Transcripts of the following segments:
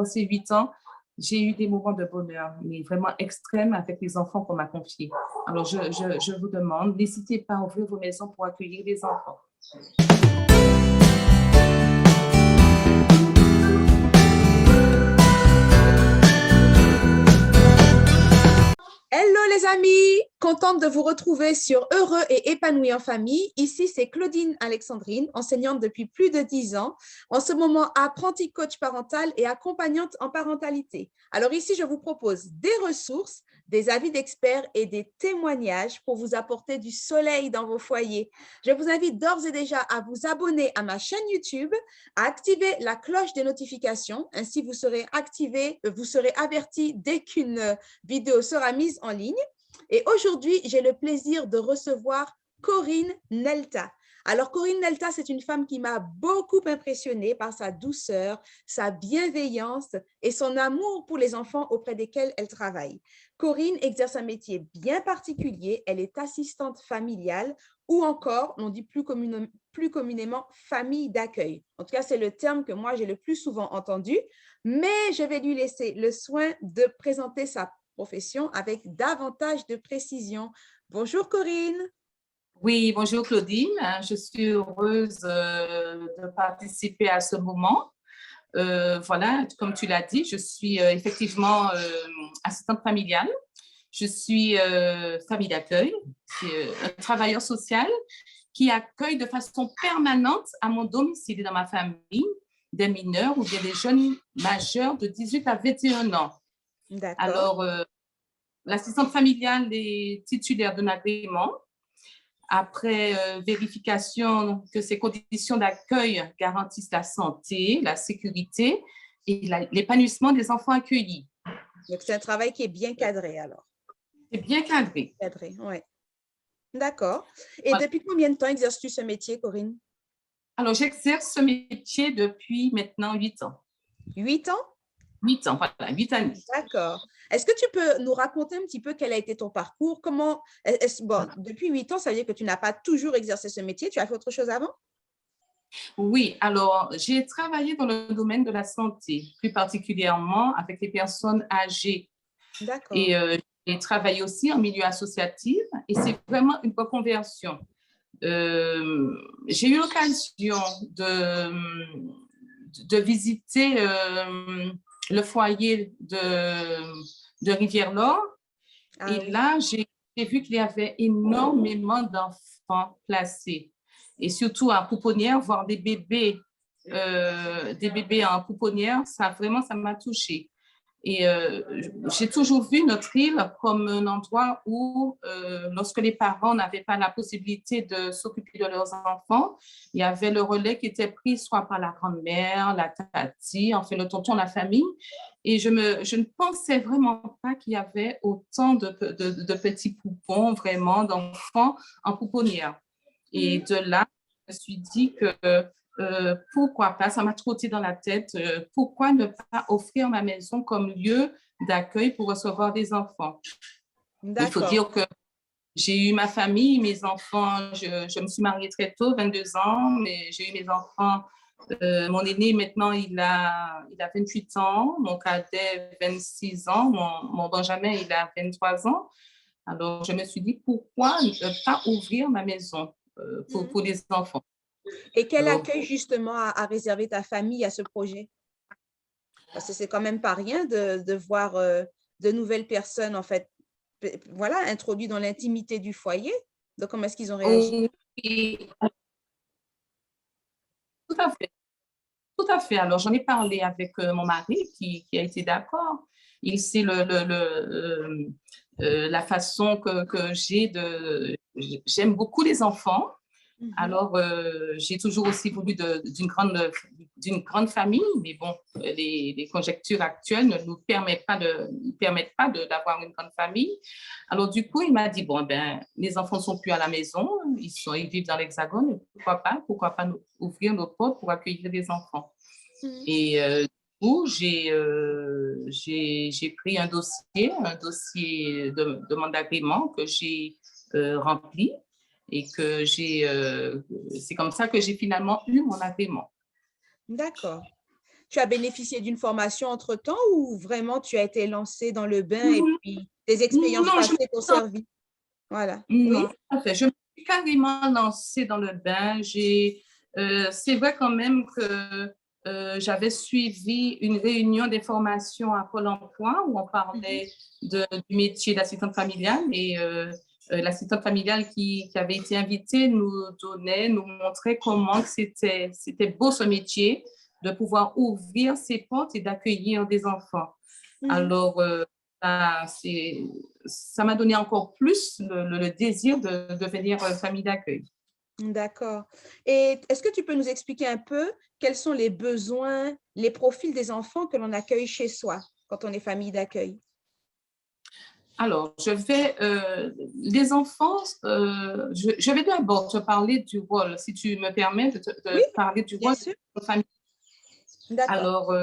ces 8 ans, j'ai eu des moments de bonheur, mais vraiment extrêmes avec les enfants qu'on m'a confiés. Alors, je vous demande, n'hésitez pas à ouvrir vos maisons pour accueillir les enfants. Hello les amis, contente de vous retrouver sur Heureux et épanoui en famille. Ici, c'est Claudine Alexandrine, enseignante depuis plus de 10 ans, en ce moment apprentie coach parental et accompagnante en parentalité. Alors ici, je vous propose des ressources, des avis d'experts et des témoignages pour vous apporter du soleil dans vos foyers. Je vous invite d'ores et déjà à vous abonner à ma chaîne YouTube, à activer la cloche des notifications, ainsi vous serez averti dès qu'une vidéo sera mise en ligne. Et aujourd'hui, j'ai le plaisir de recevoir Corinne Nelta. Alors, Corinne Nelta, c'est une femme qui m'a beaucoup impressionnée par sa douceur, sa bienveillance et son amour pour les enfants auprès desquels elle travaille. Corinne exerce un métier bien particulier. Elle est assistante familiale ou encore, on dit plus communément, famille d'accueil. En tout cas, c'est le terme que moi, j'ai le plus souvent entendu, mais je vais lui laisser le soin de présenter sa profession avec davantage de précision. Bonjour Corinne. Oui, bonjour Claudine. Je suis heureuse de participer à ce moment. Voilà, comme tu l'as dit, je suis effectivement assistante familiale. Je suis famille d'accueil, un travailleur social qui accueille de façon permanente à mon domicile et dans ma famille des mineurs ou bien des jeunes majeurs de 18 à 21 ans. D'accord. Alors, l'assistante familiale est titulaire d'un agrément. Après vérification que ces conditions d'accueil garantissent la santé, la sécurité et l'épanouissement des enfants accueillis. Donc, c'est un travail qui est bien cadré alors. C'est bien cadré. Cadré, oui. D'accord. Et Voilà. depuis combien de temps exerces-tu ce métier, Corinne? Alors, j'exerce ce métier depuis maintenant 8 ans. 8 ans? 8 ans, voilà, 8 années. D'accord. Est-ce que tu peux nous raconter un petit peu quel a été ton parcours? Bon, depuis 8 ans, ça veut dire que tu n'as pas toujours exercé ce métier. Tu as fait autre chose avant? Oui, alors j'ai travaillé dans le domaine de la santé, plus particulièrement avec les personnes âgées. D'accord. Et j'ai travaillé aussi en milieu associatif et c'est vraiment une reconversion. J'ai eu l'occasion de visiter le foyer de Rivière-Nord. Ah, Et oui. là, j'ai vu qu'il y avait énormément d'enfants placés. Et surtout en pouponnière, voir des bébés en pouponnière, ça m'a touchée. Et j'ai toujours vu notre île comme un endroit où, lorsque les parents n'avaient pas la possibilité de s'occuper de leurs enfants, il y avait le relais qui était pris soit par la grand-mère, la tati, enfin le tonton, la famille. Et je ne pensais vraiment pas qu'il y avait autant de petits poupons, vraiment, d'enfants en pouponnière. Et de là, je me suis dit que pourquoi pas, ça m'a trotté dans la tête, pourquoi ne pas offrir ma maison comme lieu d'accueil pour recevoir des enfants. Il faut dire que j'ai eu ma famille, mes enfants, je me suis mariée très tôt, 22 ans, mais j'ai eu mes enfants. Mon aîné, maintenant, il a 28 ans, mon cadet, 26 ans, mon Benjamin, il a 23 ans. Alors, je me suis dit, pourquoi ne pas ouvrir ma maison pour les enfants? Et quel accueil justement a réservé ta famille à ce projet? Parce que c'est quand même pas rien de voir de nouvelles personnes, en fait, voilà, introduites dans l'intimité du foyer. Donc, comment est-ce qu'ils ont réagi? Oui, tout à fait. Tout à fait. Alors, j'en ai parlé avec mon mari qui a été d'accord. Il sait la façon que j'ai de... J'aime beaucoup les enfants. Alors, j'ai toujours aussi voulu d'une grande famille, mais bon, les conjectures actuelles ne nous permettent pas d'avoir une grande famille. Alors, du coup, il m'a dit, bon, ben, les enfants ne sont plus à la maison, ils vivent dans l'Hexagone, pourquoi pas ouvrir nos portes pour accueillir des enfants. Et du coup, j'ai pris un dossier de demande d'agrément que j'ai rempli. Et que c'est comme ça que j'ai finalement eu mon agrément. D'accord. tu as bénéficié d'une formation entre-temps ou vraiment tu as été lancée dans le bain et puis tes expériences Non, passées t'ont servi? Voilà. non, Oui? tout à fait. Je me suis carrément lancée dans le bain. C'est vrai quand même que j'avais suivi une réunion des formations à Pôle emploi où on parlait du métier d'assistante familiale et l'assistante familiale qui avait été invitée nous montrait comment c'était beau ce métier de pouvoir ouvrir ses portes et d'accueillir des enfants. Alors, ça m'a donné encore plus le désir de devenir famille d'accueil. D'accord. Et est-ce que tu peux nous expliquer un peu quels sont les besoins, les profils des enfants que l'on accueille chez soi quand on est famille d'accueil? Alors, les enfants, je vais d'abord te parler du rôle, si tu me permets Oui, de parler du bien rôle sûr. de famille. D'accord. Alors,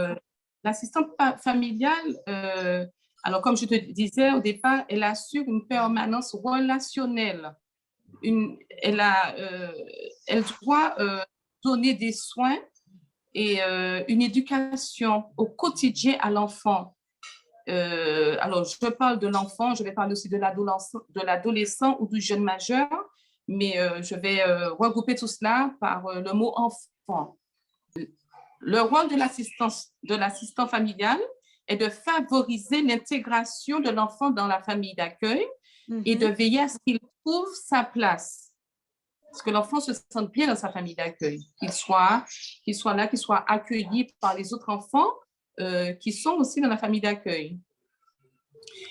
l'assistante familiale, alors comme je te disais au départ, elle assure une permanence relationnelle. Elle doit donner des soins et une éducation au quotidien à l'enfant. Alors, je parle de l'enfant, je vais parler aussi de l'adolescent ou du jeune majeur, mais je vais regrouper tout cela par le mot enfant. Le rôle de l'assistant familial est de favoriser l'intégration de l'enfant dans la famille d'accueil et de veiller à ce qu'il trouve sa place. Parce que l'enfant se sente bien dans sa famille d'accueil, qu'il soit là, qu'il soit accueilli par les autres enfants qui sont aussi dans la famille d'accueil.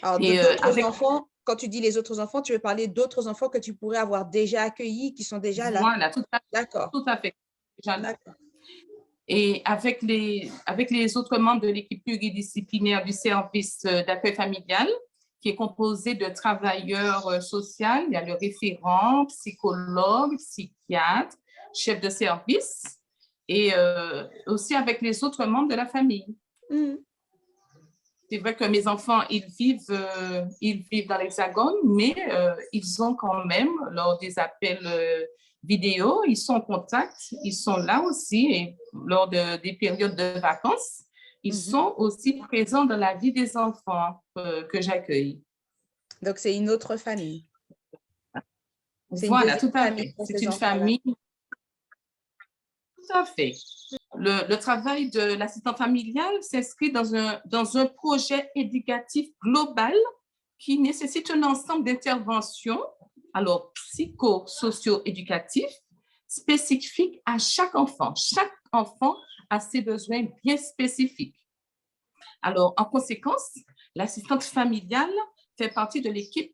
Alors, Et d'autres enfants, quand tu dis les autres enfants, tu veux parler d'autres enfants que tu pourrais avoir déjà accueillis, qui sont déjà là. voilà, D'accord. tout à fait. Déjà là. D'accord. Et avec les autres membres de l'équipe pluridisciplinaire du service d'accueil familial, qui est composé de travailleurs sociaux, il y a le référent, psychologue, psychiatre, chef de service, et aussi avec les autres membres de la famille. C'est vrai que mes enfants, ils vivent dans l'Hexagone, mais ils ont quand même, lors des appels vidéo, ils sont en contact, ils sont là aussi, et lors des périodes de vacances, ils sont aussi présents dans la vie des enfants que j'accueille. Donc, c'est une autre famille. C'est une Voilà, deuxième tout à famille fait. pour C'est ces une enfants-là. famille, tout à fait. Le travail de l'assistant familial s'inscrit dans un projet éducatif global qui nécessite un ensemble d'interventions, alors psychosocio-éducatifs, spécifiques à chaque enfant. Chaque enfant a ses besoins bien spécifiques. Alors, en conséquence, l'assistante familiale fait partie de l'équipe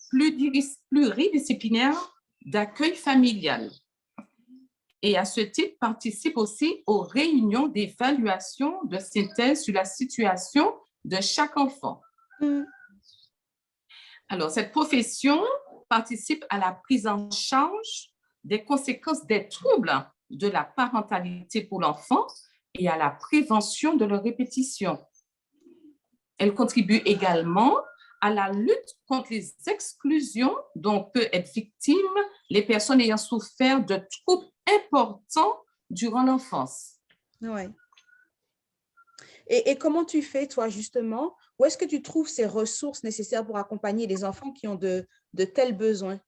pluridisciplinaire d'accueil familial. Et à ce titre, participe aussi aux réunions d'évaluation de synthèse sur la situation de chaque enfant. Alors, cette profession participe à la prise en charge des conséquences des troubles de la parentalité pour l'enfant et à la prévention de leur répétition. Elle contribue également à la lutte contre les exclusions dont peuvent être victimes les personnes ayant souffert de troubles importants durant l'enfance. Ouais. Et comment tu fais, toi, justement? Où est-ce que tu trouves ces ressources nécessaires pour accompagner les enfants qui ont de tels besoins?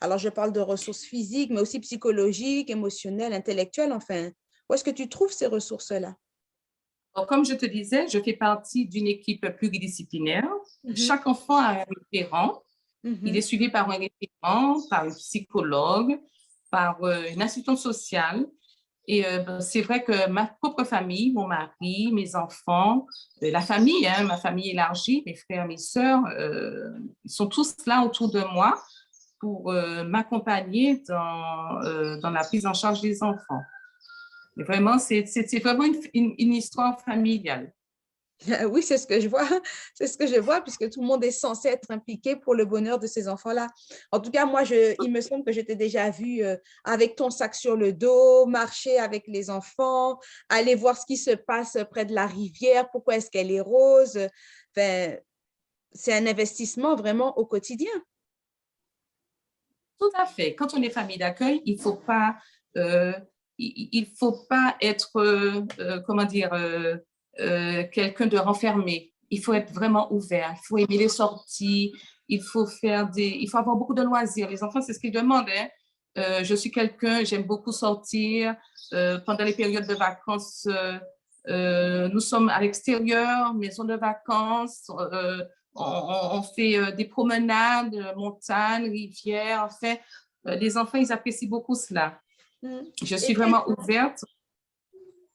Alors, je parle de ressources physiques, mais aussi psychologiques, émotionnelles, intellectuelles, enfin. Où est-ce que tu trouves ces ressources-là? Alors, comme je te disais, je fais partie d'une équipe pluridisciplinaire. Chaque enfant a un référent. Il est suivi par un référent, par un psychologue, par une assistante sociale. Et c'est vrai que ma propre famille, mon mari, mes enfants, la famille, ma famille élargie, mes frères, mes sœurs, ils sont tous là autour de moi pour m'accompagner dans la prise en charge des enfants. Et vraiment, c'est vraiment une histoire familiale. Oui, c'est ce que je vois. C'est ce que je vois, puisque tout le monde est censé être impliqué pour le bonheur de ces enfants-là. En tout cas, moi, il me semble que je t'ai déjà vu avec ton sac sur le dos, marcher avec les enfants, aller voir ce qui se passe près de la rivière, pourquoi est-ce qu'elle est rose. Enfin, c'est un investissement vraiment au quotidien. Tout à fait. Quand on est famille d'accueil, il faut pas être, comment dire, quelqu'un de renfermé. Il faut être vraiment ouvert. Il faut aimer les sorties. Il faut avoir beaucoup de loisirs. Les enfants, c'est ce qu'ils demandent. Hein. Je suis quelqu'un, j'aime beaucoup sortir. Pendant les périodes de vacances, nous sommes à l'extérieur, maison de vacances. On fait des promenades, montagnes, rivières. En fait, les enfants, ils apprécient beaucoup cela. Je suis vraiment ouverte.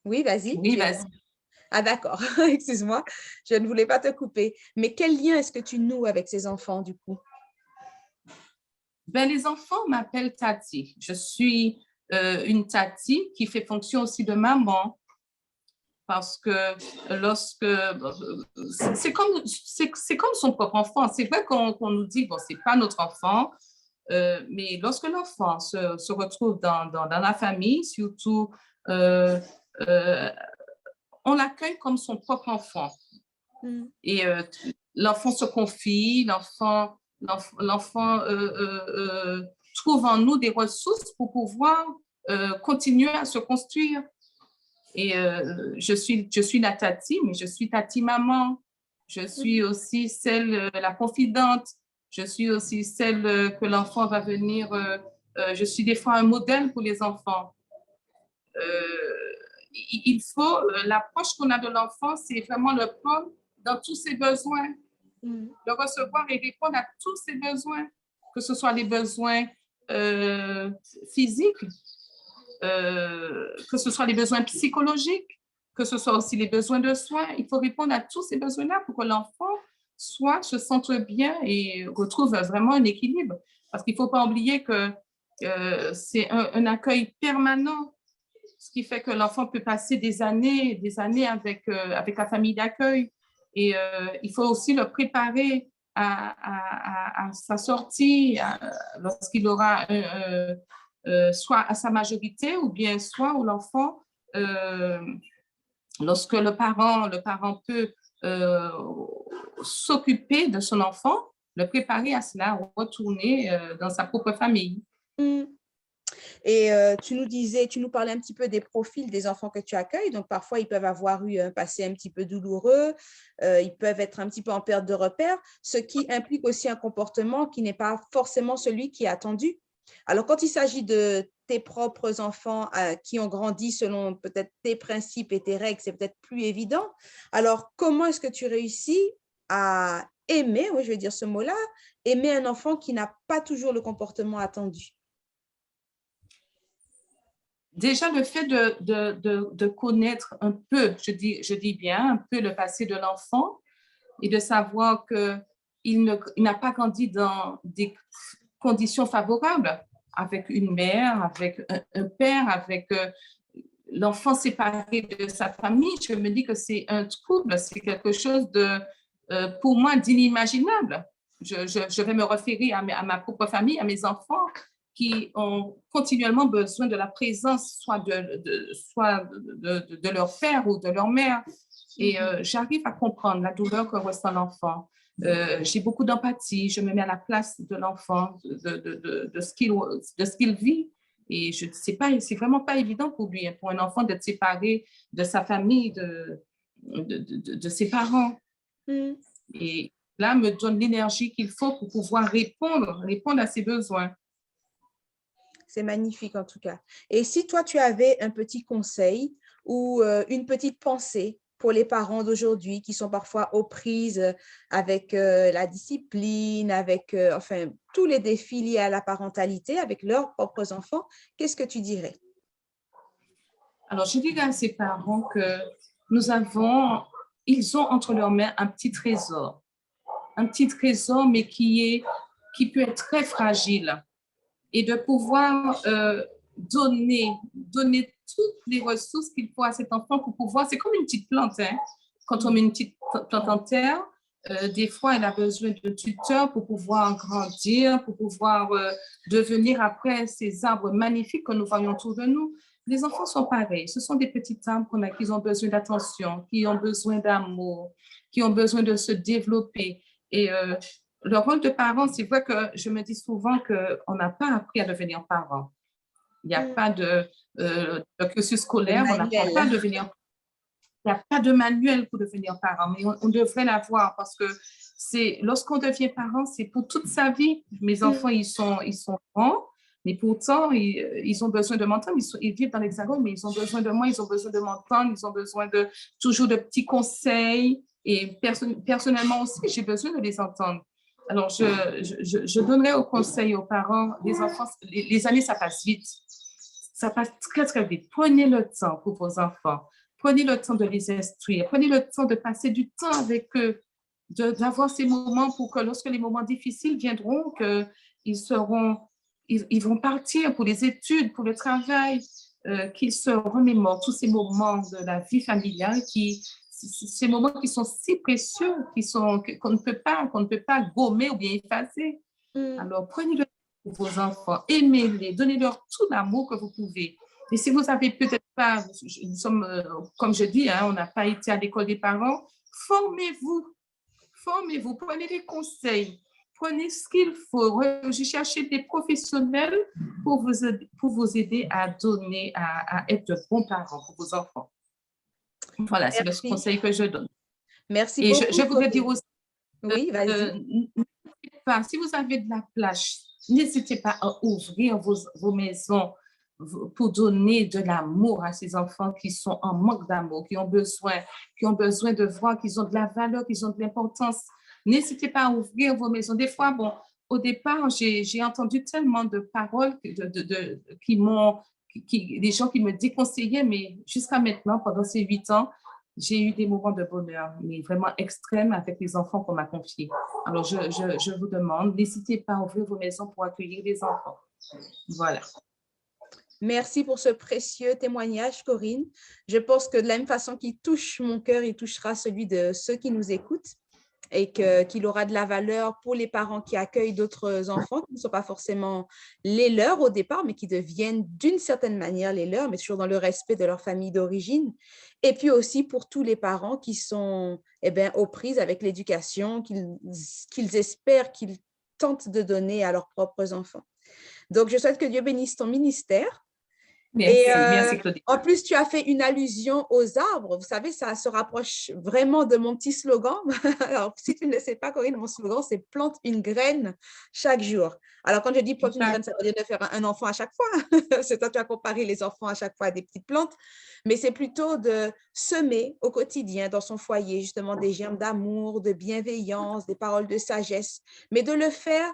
Oui, vas-y. Oui, vas-y. Ah, d'accord. Excuse-moi, je ne voulais pas te couper. Mais quel lien est-ce que tu noues avec ces enfants, du coup? Ben, les enfants m'appellent Tati. Je suis une Tati qui fait fonction aussi de maman parce que c'est comme son propre enfant. C'est vrai qu'on nous dit, bon, c'est pas notre enfant, mais lorsque l'enfant se retrouve dans la famille, surtout, on l'accueille comme son propre enfant. Et l'enfant se confie, l'enfant trouve en nous des ressources pour pouvoir continuer à se construire. Et je suis la Tati, mais je suis Tati maman. Je suis aussi la confidente. Je suis aussi celle que l'enfant va venir. Je suis des fois un modèle pour les enfants. Il faut, l'approche qu'on a de l'enfant, c'est vraiment le prendre dans tous ses besoins, le recevoir et répondre à tous ses besoins, que ce soit les besoins physiques, que ce soit les besoins psychologiques, que ce soit aussi les besoins de soins. Il faut répondre à tous ces besoins-là pour que l'enfant se sente bien et retrouve vraiment un équilibre. Parce qu'il ne faut pas oublier que c'est un accueil permanent, ce qui fait que l'enfant peut passer des années avec la famille d'accueil. Et il faut aussi le préparer à sa sortie, lorsqu'il aura soit à sa majorité ou bien soit où l'enfant, lorsque le parent peut s'occuper de son enfant, le préparer à cela, retourner dans sa propre famille. Et tu nous parlais un petit peu des profils des enfants que tu accueilles. Donc, parfois, ils peuvent avoir eu un passé un petit peu douloureux, ils peuvent être un petit peu en perte de repère, ce qui implique aussi un comportement qui n'est pas forcément celui qui est attendu. Alors, quand il s'agit de tes propres enfants qui ont grandi selon peut-être tes principes et tes règles, c'est peut-être plus évident. Alors, comment est-ce que tu réussis à aimer, oui, je vais dire ce mot-là, aimer un enfant qui n'a pas toujours le comportement attendu? Déjà, le fait de connaître un peu, je dis bien, un peu le passé de l'enfant et de savoir qu'il n'a pas grandi dans des conditions favorables avec une mère, avec un père, avec l'enfant séparé de sa famille. Je me dis que c'est un trouble, c'est quelque chose pour moi, d'inimaginable. Je vais me référer à ma propre famille, à mes enfants qui ont continuellement besoin de la présence soit de leur père ou de leur mère. Et j'arrive à comprendre la douleur que ressent l'enfant. J'ai beaucoup d'empathie, je me mets à la place de l'enfant, de ce qu'il vit. Et c'est vraiment pas évident pour lui, pour un enfant d'être séparé de sa famille, de ses parents. Et là, me donne l'énergie qu'il faut pour pouvoir répondre à ses besoins. C'est magnifique en tout cas. Et si toi, tu avais un petit conseil ou une petite pensée pour les parents d'aujourd'hui qui sont parfois aux prises avec la discipline, avec enfin, tous les défis liés à la parentalité avec leurs propres enfants, qu'est-ce que tu dirais? Alors, je dirais à ces parents que ils ont entre leurs mains un petit trésor, mais qui peut être très fragile. Et de pouvoir donner toutes les ressources qu'il faut à cet enfant pour pouvoir, c'est comme une petite plante, hein. Quand on met une petite plante en terre, des fois, elle a besoin de tuteurs pour pouvoir grandir, pour pouvoir devenir après ces arbres magnifiques que nous voyons autour de nous. Les enfants sont pareils, ce sont des petits arbres qui ont besoin d'attention, qui ont besoin d'amour, qui ont besoin de se développer. Et le rôle de parent, c'est vrai que je me dis souvent qu'on n'a pas appris à devenir parent. Il n'y a pas de cursus scolaire, on n'apprend pas à devenir. Il n'y a pas de manuel pour devenir parent, mais on devrait l'avoir parce que lorsqu'on devient parent, c'est pour toute sa vie. Mes enfants, ils sont grands, mais pourtant, ils ont besoin de m'entendre. Ils vivent dans l'Hexagone, mais ils ont besoin de moi, ils ont besoin de m'entendre, ils ont besoin toujours de petits conseils. Et personnellement aussi, j'ai besoin de les entendre. Alors, je donnerais au conseil aux parents, les enfants, les années, ça passe vite. Ça passe très, très vite. Prenez le temps pour vos enfants. Prenez le temps de les instruire. Prenez le temps de passer du temps avec eux, d'avoir ces moments pour que lorsque les moments difficiles viendront, ils vont partir pour les études, pour le travail, qu'ils se remémorent tous ces moments de la vie familiale ces moments qui sont si précieux, qu'on ne peut pas gommer ou bien effacer. Alors, prenez-le pour vos enfants, aimez-les, donnez-leur tout l'amour que vous pouvez. Et si vous n'avez peut-être pas, nous sommes, comme je dis, on n'a pas été à l'école des parents, formez-vous, prenez des conseils, prenez ce qu'il faut, cherchez des professionnels pour vous aider à être de bons parents pour vos enfants. Voilà, c'est le conseil que je donne. Merci beaucoup. Et je voudrais dire aussi, oui, vas-y. Si vous avez de la place, n'hésitez pas à ouvrir vos maisons pour donner de l'amour à ces enfants qui sont en manque d'amour, qui ont besoin de voir qu'ils ont de la valeur, qu'ils ont de l'importance. N'hésitez pas à ouvrir vos maisons. Des fois, au départ, j'ai entendu tellement de paroles des gens qui me déconseillaient, mais jusqu'à maintenant, pendant ces 8 ans, j'ai eu des moments de bonheur, mais vraiment extrêmes avec les enfants qu'on m'a confiés. Alors, je vous demande, n'hésitez pas à ouvrir vos maisons pour accueillir les enfants. Voilà. Merci pour ce précieux témoignage, Corinne. Je pense que de la même façon qu'il touche mon cœur, il touchera celui de ceux qui nous écoutent et qu'il aura de la valeur pour les parents qui accueillent d'autres enfants qui ne sont pas forcément les leurs au départ, mais qui deviennent d'une certaine manière les leurs, mais toujours dans le respect de leur famille d'origine. Et puis aussi pour tous les parents qui sont aux prises avec l'éducation qu'ils espèrent, qu'ils tentent de donner à leurs propres enfants. Donc, je souhaite que Dieu bénisse ton ministère. Merci, Claudine. En plus, tu as fait une allusion aux arbres. Vous savez, ça se rapproche vraiment de mon petit slogan. Alors, si tu ne le sais pas, Corinne, mon slogan, c'est « Plante une graine chaque jour ». Alors, quand je dis « plante une graine », ça veut dire de faire un enfant à chaque fois. C'est toi, tu as comparé les enfants à chaque fois à des petites plantes. Mais c'est plutôt de semer au quotidien dans son foyer, justement, des germes d'amour, de bienveillance, des paroles de sagesse. Mais de le faire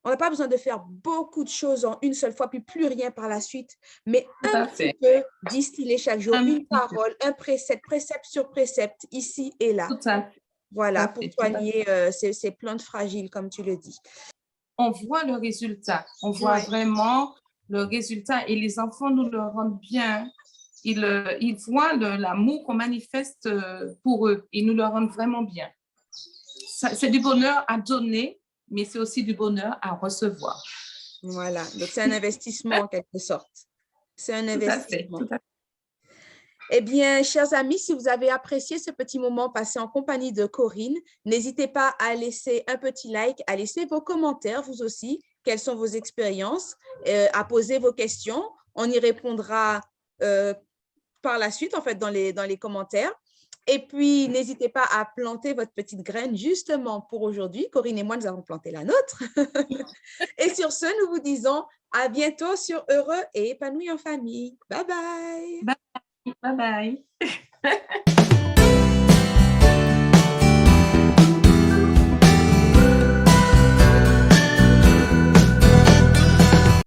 on n'a pas besoin de faire beaucoup de choses en une seule fois, puis plus rien par la suite, mais un petit peu distiller chaque jour, une parole, un précepte, précepte sur précepte, ici et là. Voilà, pour soigner ces plantes fragiles, comme tu le dis. On voit le résultat, on voit vraiment le résultat et les enfants nous le rendent bien. Ils voient l'amour qu'on manifeste pour eux et nous le rendent vraiment bien. C'est du bonheur à donner, mais c'est aussi du bonheur à recevoir. Voilà, donc c'est un investissement en quelque sorte. C'est un investissement. Tout à fait. Eh bien, chers amis, si vous avez apprécié ce petit moment passé en compagnie de Corinne, n'hésitez pas à laisser un petit like, à laisser vos commentaires, vous aussi, quelles sont vos expériences, à poser vos questions. On y répondra par la suite, en fait, dans les commentaires. Et puis, n'hésitez pas à planter votre petite graine justement pour aujourd'hui. Corinne et moi, nous avons planté la nôtre. Et sur ce, nous vous disons à bientôt sur Heureux et épanoui en famille. Bye bye. Bye bye.